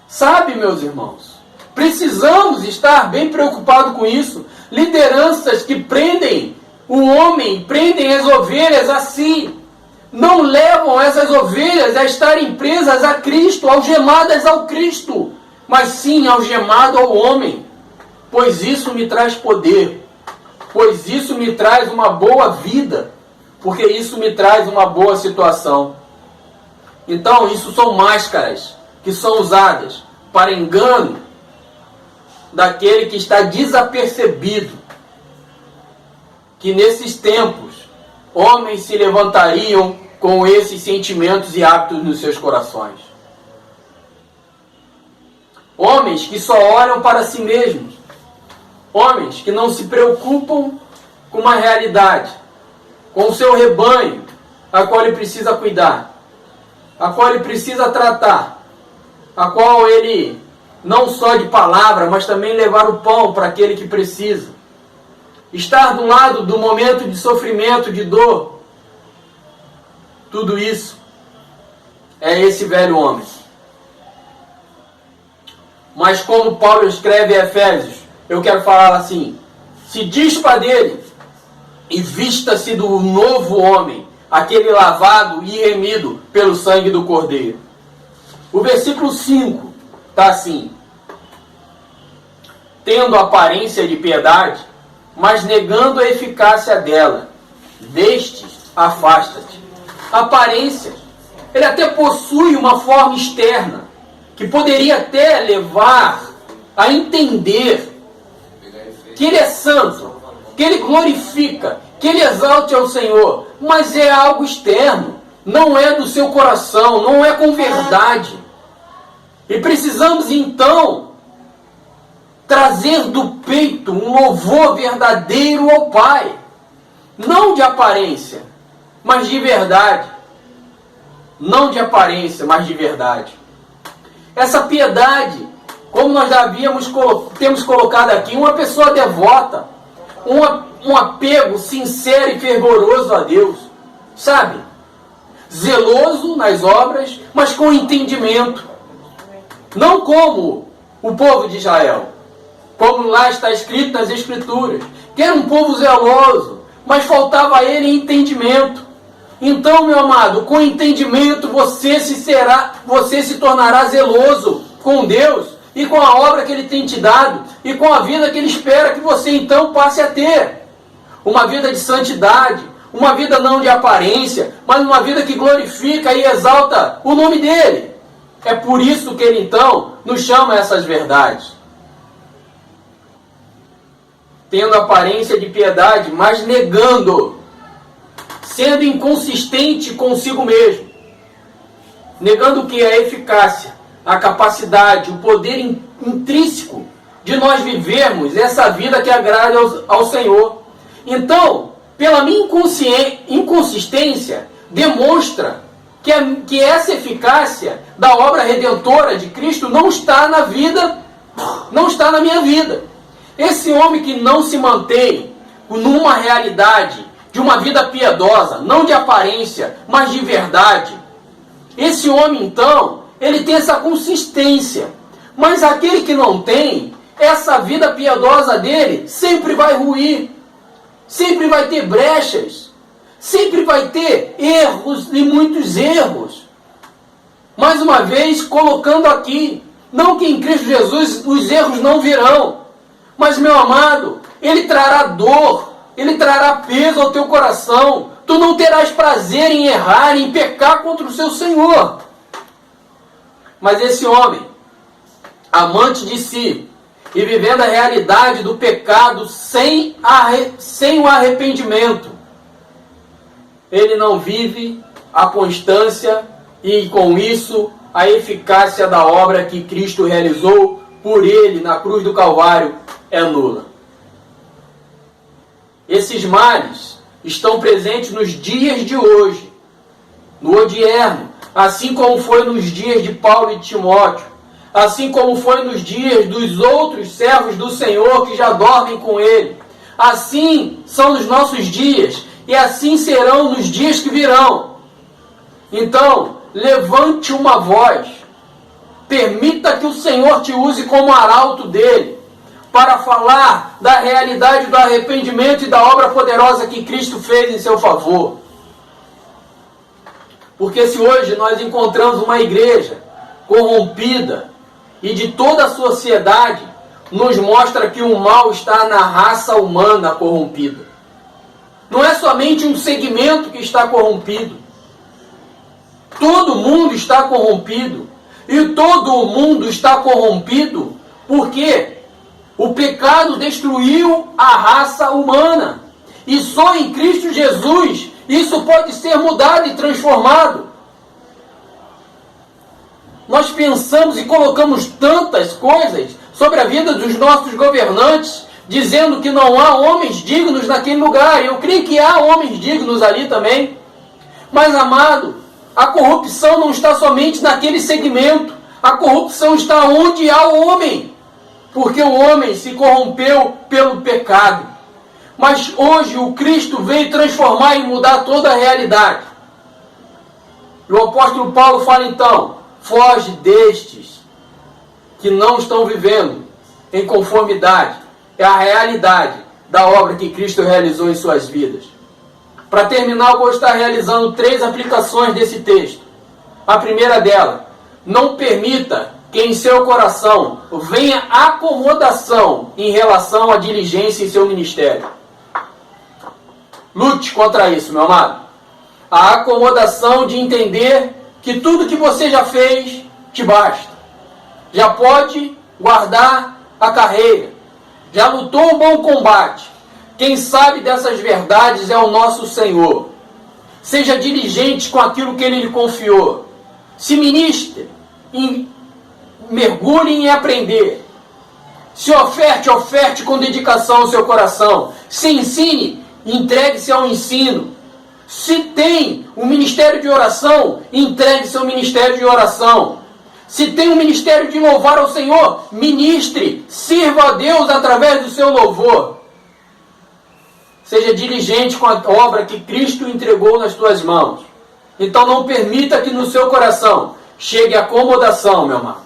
Sabe, meus irmãos, precisamos estar bem preocupados com isso. Lideranças que prendem o homem, prendem as ovelhas a si, não levam essas ovelhas a estarem presas a Cristo, algemadas ao Cristo, mas sim algemado ao homem. Pois isso me traz poder, pois isso me traz uma boa vida, porque isso me traz uma boa situação. Então, isso são máscaras que são usadas para engano daquele que está desapercebido. Que nesses tempos, homens se levantariam com esses sentimentos e hábitos nos seus corações. Homens que só olham para si mesmos. Homens que não se preocupam com uma realidade, com o seu rebanho, a qual ele precisa cuidar, a qual ele precisa tratar, a qual ele não só de palavra, mas também levar o pão para aquele que precisa. Estar do lado do momento de sofrimento, de dor. Tudo isso é esse velho homem. Mas como Paulo escreve em Efésios, eu quero falar assim: se dispa dele e vista-se do novo homem, aquele lavado e remido pelo sangue do Cordeiro. O versículo 5 está assim: tendo aparência de piedade, mas negando a eficácia dela, destes afasta-te. Aparência. Ele até possui uma forma externa, que poderia até levar a entender que ele é santo, que ele glorifica, que ele exalte ao Senhor, mas é algo externo, não é do seu coração, não é com verdade. E precisamos então trazer do peito um louvor verdadeiro ao Pai. não de aparência, mas de verdade. Não de aparência, mas de verdade. Essa piedade, como nós já temos colocado aqui, uma pessoa devota, um apego sincero e fervoroso a Deus, sabe? Zeloso nas obras, mas com entendimento. Não como o povo de Israel, como lá está escrito nas Escrituras, que era um povo zeloso, mas faltava a ele entendimento. Então, meu amado, com entendimento você se tornará zeloso com Deus e com a obra que Ele tem te dado e com a vida que Ele espera que você então passe a ter. Uma vida de santidade, uma vida não de aparência, mas uma vida que glorifica e exalta o nome dEle. É por isso que Ele então nos chama a essas verdades. Tendo aparência de piedade, mas negando, sendo inconsistente consigo mesmo, negando o que? A eficácia, a capacidade, o poder intrínseco de nós vivermos essa vida que agrada ao Senhor. Então, pela minha inconsistência, demonstra que essa eficácia da obra redentora de Cristo não está na minha vida. Esse homem que não se mantém numa realidade de uma vida piedosa, não de aparência, mas de verdade, esse homem então, ele tem essa consistência. Mas aquele que não tem, essa vida piedosa dele sempre vai ruir, sempre vai ter brechas, sempre vai ter erros e muitos erros. Mais uma vez, colocando aqui, não que em Cristo Jesus os erros não virão, mas, meu amado, Ele trará dor, Ele trará peso ao teu coração. Tu não terás prazer em errar, em pecar contra o seu Senhor. Mas esse homem, amante de si, e vivendo a realidade do pecado sem o arrependimento, ele não vive a constância e, com isso, a eficácia da obra que Cristo realizou por ele na cruz do Calvário é nula. Esses males estão presentes nos dias de hoje, no odierno, assim como foi nos dias de Paulo e Timóteo, assim como foi nos dias dos outros servos do Senhor que já dormem com ele. Assim são os nossos dias, e assim serão nos dias que virão. Então, levante uma voz, permita que o Senhor te use como arauto dele, para falar da realidade do arrependimento e da obra poderosa que Cristo fez em seu favor. Porque se hoje nós encontramos uma igreja corrompida e de toda a sociedade, nos mostra que o mal está na raça humana corrompida. Não é somente um segmento que está corrompido. Todo mundo está corrompido. E todo mundo está corrompido porque o pecado destruiu a raça humana. E só em Cristo Jesus isso pode ser mudado e transformado. Nós pensamos e colocamos tantas coisas sobre a vida dos nossos governantes, dizendo que não há homens dignos naquele lugar. Eu creio que há homens dignos ali também. Mas, amado, a corrupção não está somente naquele segmento. A corrupção está onde há o homem. Porque o homem se corrompeu pelo pecado. Mas hoje o Cristo veio transformar e mudar toda a realidade. E o apóstolo Paulo fala então: foge destes que não estão vivendo em conformidade. É a realidade da obra que Cristo realizou em suas vidas. Para terminar, eu vou estar realizando 3 aplicações desse texto. A primeira dela: não permita que em seu coração venha acomodação em relação à diligência em seu ministério. Lute contra isso, meu amado. A acomodação de entender que tudo que você já fez te basta. Já pode guardar a carreira. Já lutou um bom combate. Quem sabe dessas verdades é o nosso Senhor. Seja diligente com aquilo que Ele lhe confiou. Se ministre, mergulhe em aprender. Se oferte com dedicação ao seu coração. Se ensine entregue-se ao ensino. Se tem um ministério de oração, entregue-se ao ministério de oração. Se tem um ministério de louvar ao Senhor, ministre, sirva a Deus através do seu louvor. Seja diligente com a obra que Cristo entregou nas tuas mãos. Então não permita que no seu coração chegue a acomodação, meu amado.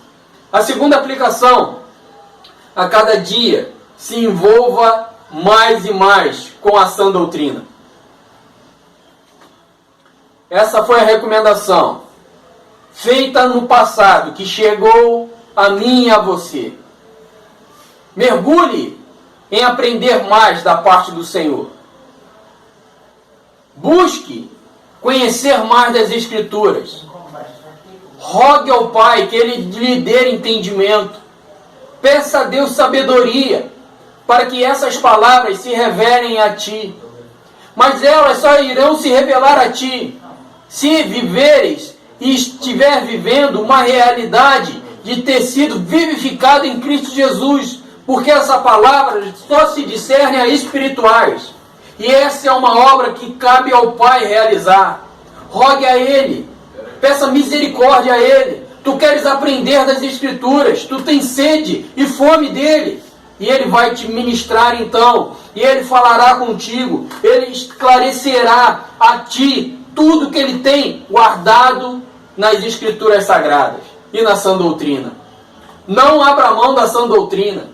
A segunda aplicação, a cada dia se envolva mais e mais com a sã doutrina. Essa foi a recomendação feita no passado, que chegou a mim e a você. Mergulhe em aprender mais da parte do Senhor. Busque conhecer mais das Escrituras. Rogue ao Pai que Ele lhe dê entendimento. Peça a Deus sabedoria para que essas palavras se revelem a ti. Mas elas só irão se revelar a ti se viveres e estiver vivendo uma realidade de ter sido vivificado em Cristo Jesus, porque essa palavra só se discerne a espirituais. E essa é uma obra que cabe ao Pai realizar. Rogue a Ele, peça misericórdia a Ele. Tu queres aprender das Escrituras, tu tens sede e fome dEle, e Ele vai te ministrar então, e Ele falará contigo, Ele esclarecerá a ti tudo que Ele tem guardado nas Escrituras Sagradas e na sã doutrina. Não abra mão da sã doutrina.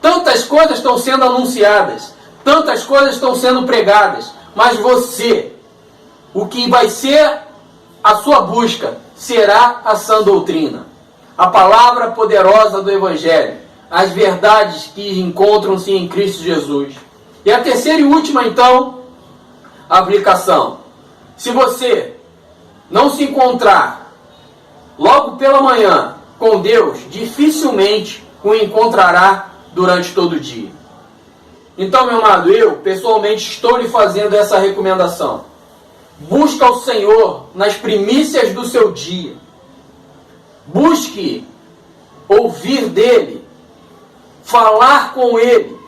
Tantas coisas estão sendo anunciadas, tantas coisas estão sendo pregadas, mas você, o que vai ser a sua busca, será a sã doutrina. A palavra poderosa do Evangelho, as verdades que encontram-se em Cristo Jesus. E a terceira e última, então, aplicação. Se você não se encontrar logo pela manhã com Deus, dificilmente o encontrará durante todo o dia. Então, meu amado, eu pessoalmente estou lhe fazendo essa recomendação. Busque ao Senhor nas primícias do seu dia. Busque ouvir dEle, falar com Ele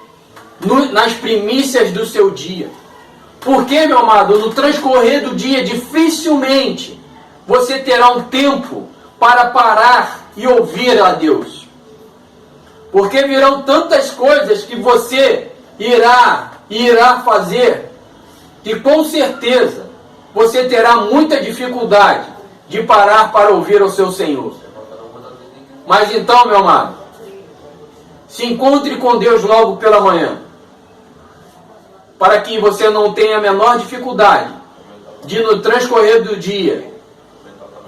nas primícias do seu dia. Porque, meu amado, no transcorrer do dia, dificilmente você terá um tempo para parar e ouvir a Deus. Porque virão tantas coisas que você irá fazer, que com certeza você terá muita dificuldade de parar para ouvir ao seu Senhor. Mas então, meu amado, se encontre com Deus logo pela manhã, para que você não tenha a menor dificuldade de, no transcorrer do dia,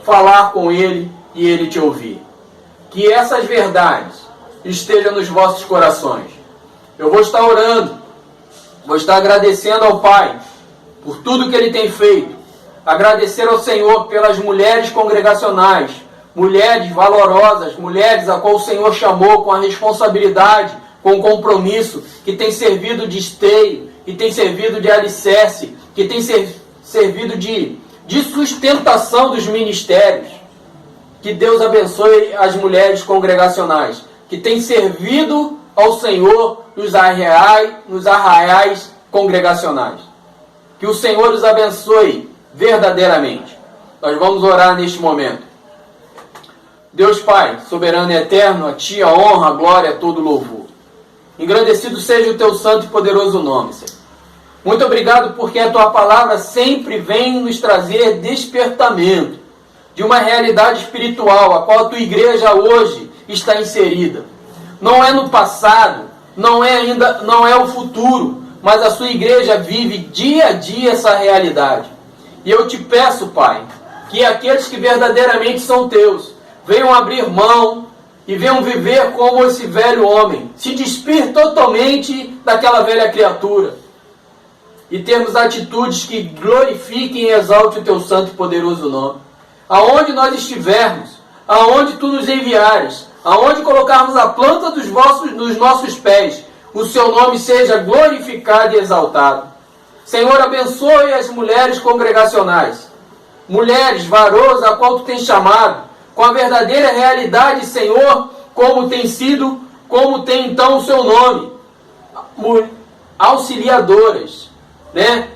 falar com Ele e Ele te ouvir. Que essas verdades estejam nos vossos corações. Eu vou estar orando, vou estar agradecendo ao Pai por tudo que Ele tem feito. Agradecer ao Senhor pelas mulheres congregacionais, mulheres valorosas, mulheres a qual o Senhor chamou com a responsabilidade, com compromisso, que tem servido de esteio, que tem servido de alicerce, que tem servido de sustentação dos ministérios. Que Deus abençoe as mulheres congregacionais, que tem servido ao Senhor nos arraiais congregacionais. Que o Senhor os abençoe verdadeiramente. Nós vamos orar neste momento. Deus Pai, soberano e eterno, a Ti a honra, a glória, todo louvor. Engrandecido seja o Teu santo e poderoso nome, Senhor. Muito obrigado porque a Tua palavra sempre vem nos trazer despertamento de uma realidade espiritual, a qual a Tua igreja hoje está inserida. Não é no passado, não é o futuro, mas a Sua igreja vive dia a dia essa realidade. E eu te peço, Pai, que aqueles que verdadeiramente são Teus, venham abrir mão e venham viver como esse velho homem, se despir totalmente daquela velha criatura, e termos atitudes que glorifiquem e exaltem o Teu santo e poderoso nome. Aonde nós estivermos, aonde Tu nos enviares, aonde colocarmos a planta dos nossos pés, o Seu nome seja glorificado e exaltado. Senhor, abençoe as mulheres congregacionais, mulheres, varões, a qual Tu tens chamado, com a verdadeira realidade, Senhor, como tem sido, como tem então o Seu nome. Auxiliadoras, né?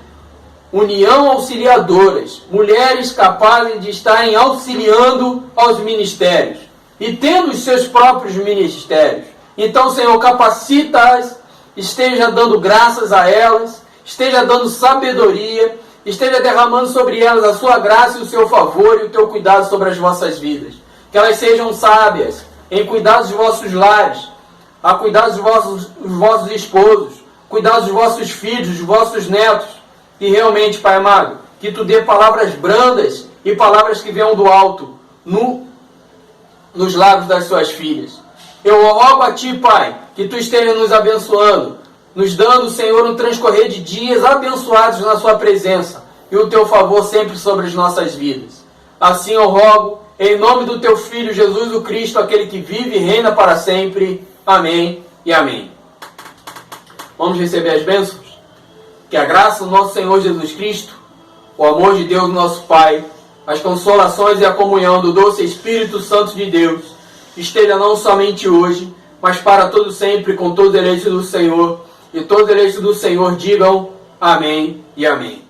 União auxiliadoras, mulheres capazes de estarem auxiliando aos ministérios e tendo os seus próprios ministérios. Então, Senhor, capacita-as, esteja dando graças a elas, esteja dando sabedoria, esteja derramando sobre elas a sua graça e o seu favor e o teu cuidado sobre as vossas vidas. Que elas sejam sábias em cuidar dos vossos lares, a cuidar dos vossos esposos, cuidar dos vossos filhos, dos vossos netos. E realmente, Pai amado, que tu dê palavras brandas e palavras que venham do alto nos lábios das suas filhas. Eu rogo a ti, Pai, que tu esteja nos abençoando, nos dando, Senhor, um transcorrer de dias abençoados na sua presença e o teu favor sempre sobre as nossas vidas. Assim eu rogo, em nome do teu Filho Jesus o Cristo, aquele que vive e reina para sempre. Amém e amém. Vamos receber as bênçãos? Que a graça do nosso Senhor Jesus Cristo, o amor de Deus nosso Pai, as consolações e a comunhão do doce Espírito Santo de Deus, esteja não somente hoje, mas para todo sempre com todos os eleitos do Senhor, e todos os eleitos do Senhor digam amém e amém.